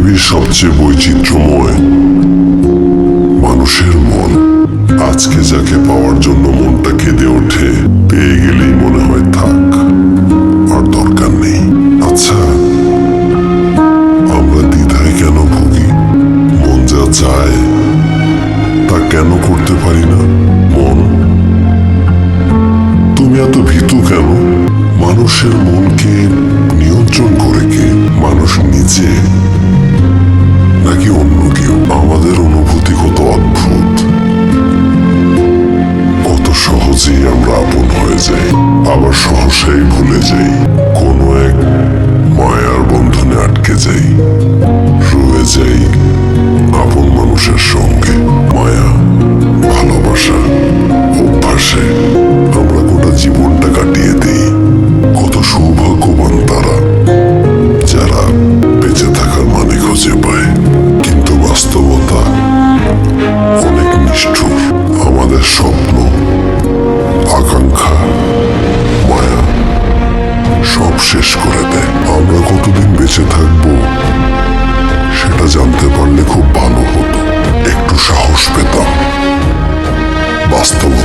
পৃথিবীর সবচেয়ে বৈচিত্র্যময় মানুষের মন। আজকে যাকে পাওয়ার জন্য মনটা কেঁদে ওঠে, পেয়ে গেলেই মনে হয় থাক, আর দরকার নেই। আচ্ছা, আমরা দ্বিধায় কেন ভুগি? মন যা চায় তা কেন করতে পারি না? মন, তুমি এত ভীতু কেন? মানুষের মনকে নিয়ন্ত্রণ করে কে? মানুষ নিজে নাকি অন্য কেউ? আমাদের অনুভূতি কত অদ্ভুত, কত সহজেই আমরা আপন হয়ে যাই, আবার সহসাই ভুলে যাই। কোনো এক মায়ার বন্ধনে আটকে যাই, রয়ে যাই আপন মানুষের সঙ্গে। মায়া, ভালোবাসা, অভ্যাসে আমরা গোটা জীবনটা কাটিয়ে দিই। কত সৌভাগ্যবান তারা যারা বেঁচে থাকার মানে খুঁজে পায়, কিন্তু বাস্তবতা অনেক নিষ্ঠুর। আমাদের স্বপ্ন, আকাঙ্ক্ষা, মায়া সব শেষ করে দেয়। আমরা কতদিন বেঁচে থাকবো সেটা জানতে পারলে খুব ভালো হতো, একটু সাহস পেতাম। বাস্তবতা